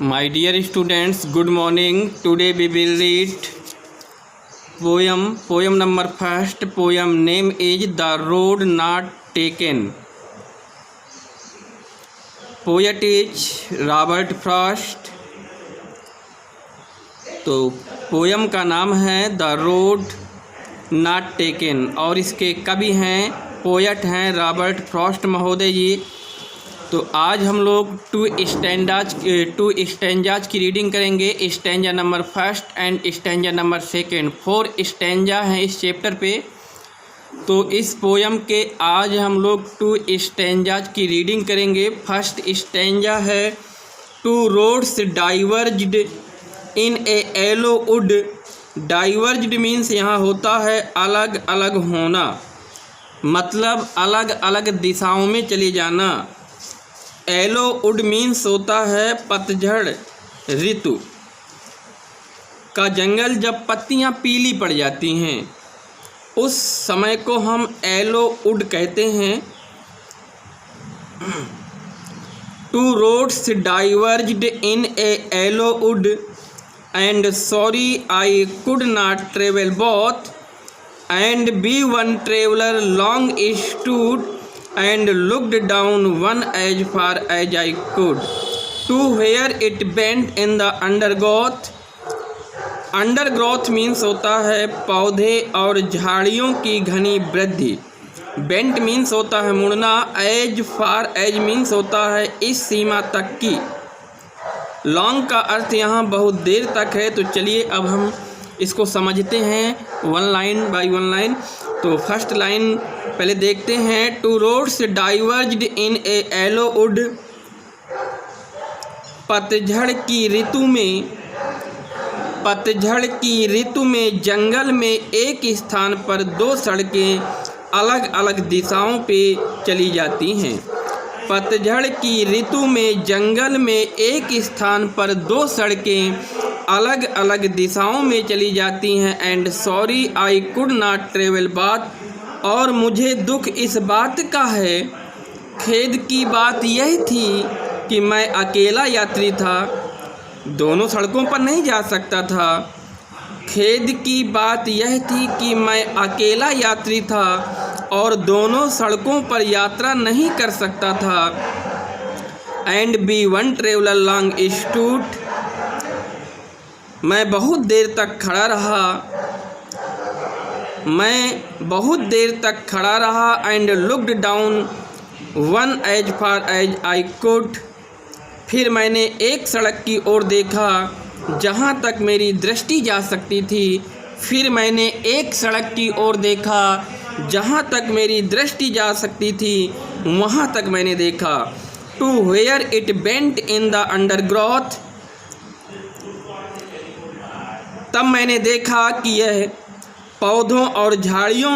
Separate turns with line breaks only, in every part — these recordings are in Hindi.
My dear students, good morning. Today we will read poem number first. Poem name is The Road Not Taken. Poet is Robert Frost. तो पोयम का नाम है द रोड नॉट टेकन और इसके कवि हैं, पोएट हैं रॉबर्ट फ्रॉस्ट महोदय जी. तो आज हम लोग टू स्टैंजाज की रीडिंग करेंगे. Stanza number first and stanza number second. 4 stanza हैं इस चैप्टर पे. तो इस पोयम के आज हम लोग 2 स्टैंजाज की रीडिंग करेंगे. फर्स्ट स्टैंजा है to roads diverged in a yellow would. डाइवर्ज्ड means यहाँ होता है अलग अलग होना, मतलब अलग अलग दिशाओं में चले जाना. येलो वुड मीन्स होता है पतझड़ ऋतु का जंगल, जब पत्तियाँ पीली पड़ जाती हैं उस समय को हम येलो वुड कहते हैं. Two roads diverged in a yellow wood and sorry I could not travel both and be one traveller long stood and looked down one as far as I could to where it bent in the undergrowth. Undergrowth means होता है पौधे और झाड़ियों की घनी वृद्धि. Bent means होता है मुड़ना. as far as means होता है इस सीमा तक की. Long का अर्थ यहाँ बहुत देर तक है. तो चलिए अब हम इसको समझते हैं one line by one line. तो फर्स्ट लाइन पहले देखते हैं. Two roads diverged in a yellow would. पतझड़ की ऋतु में जंगल में एक स्थान पर 2 सड़कें अलग अलग दिशाओं पे चली जाती हैं. पतझड़ की ऋतु में जंगल में एक स्थान पर 2 सड़कें अलग अलग दिशाओं में चली जाती हैं. And sorry I could not travel बात, और मुझे दुख इस बात का है, खेद की बात यह थी कि मैं अकेला यात्री था, दोनों सड़कों पर नहीं जा सकता था. खेद की बात यह थी कि मैं अकेला यात्री था और दोनों सड़कों पर यात्रा नहीं कर सकता था. And be one traveller long stood. मैं बहुत देर तक खड़ा रहा. And looked down one as far as I could. फिर मैंने एक सड़क की ओर देखा जहाँ तक मेरी दृष्टि जा सकती थी. फिर मैंने एक सड़क की ओर देखा जहाँ तक मेरी दृष्टि जा सकती थी, वहाँ तक मैंने देखा. To where it bent in the undergrowth. तब मैंने देखा कि यह पौधों और झाड़ियों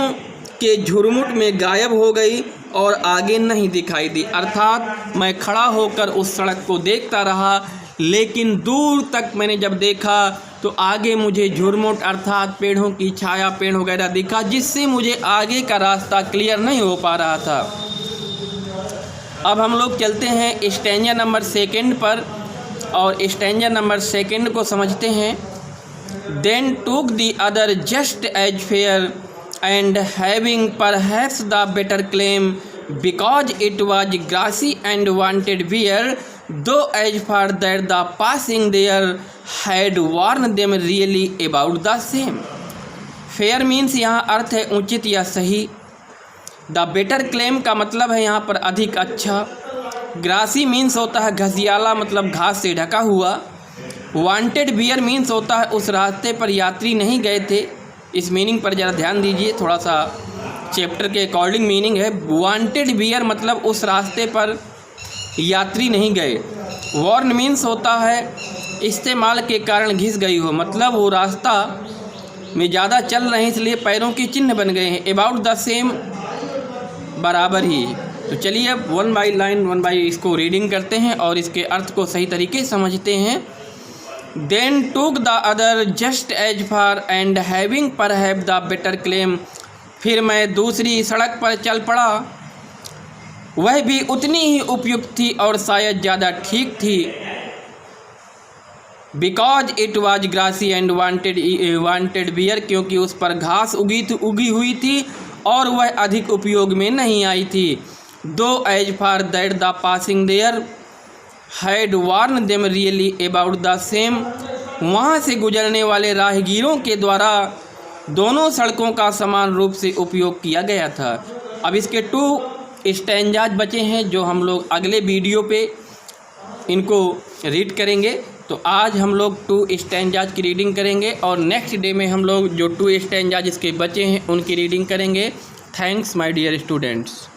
के झुरमुट में गायब हो गई और आगे नहीं दिखाई दी. अर्थात मैं खड़ा होकर उस सड़क को देखता रहा, लेकिन दूर तक मैंने जब देखा तो आगे मुझे झुरमुट अर्थात पेड़ों की छाया, पेड़ वगैरह दिखा, जिससे मुझे आगे का रास्ता क्लियर नहीं हो पा रहा था. अब हम लोग चलते हैं स्टैंजा नंबर सेकंड पर और स्टैंजा नंबर सेकंड को समझते हैं. Then took the other just as fair and having perhaps the better claim because it was grassy and wanted wear, though as far that the passing there had warned them really about the same. Fair means यहाँ अर्थ है उचित या सही. The better claim का मतलब है यहाँ पर अधिक अच्छा. Grassy means होता है घसियाला, मतलब घास से ढका हुआ. वांटेड बियर मीन्स होता है उस रास्ते पर यात्री नहीं गए थे. इस मीनिंग पर ज़रा ध्यान दीजिए, थोड़ा सा चैप्टर के अकॉर्डिंग मीनिंग है. वांटेड बियर मतलब उस रास्ते पर यात्री नहीं गए. वॉर्न मीन्स होता है इस्तेमाल के कारण घिस गई हो, मतलब वो रास्ता में ज़्यादा चल रहे हैं इसलिए पैरों के चिन्ह बन गए हैं. अबाउट द सेम बराबर ही. तो चलिए अब वन बाई इसको रीडिंग करते हैं और इसके अर्थ को सही तरीके से समझते हैं. Then took the other just as far and having perhaps the better claim. फिर मैं दूसरी सड़क पर चल पड़ा, वह भी उतनी ही उपयुक्त थी और शायद ज़्यादा ठीक थी. Because it was grassy and wanted wear, क्योंकि उस पर घास उगी हुई थी और वह अधिक उपयोग में नहीं आई थी। Though as far that the passing there had worn them really about the same, वहाँ से गुजरने वाले राहगीरों के द्वारा दोनों सड़कों का समान रूप से उपयोग किया गया था। अब इसके 2 स्टैंजाज बचे हैं जो हम लोग अगले वीडियो पे इनको रीड करेंगे। तो आज हम लोग 2 स्टैंजाज की रीडिंग करेंगे और नेक्स्ट डे में हम लोग जो 2 स्टैंजाज इसके बचे हैं उनकी रीडिंग करेंगे। Thanks my dear students.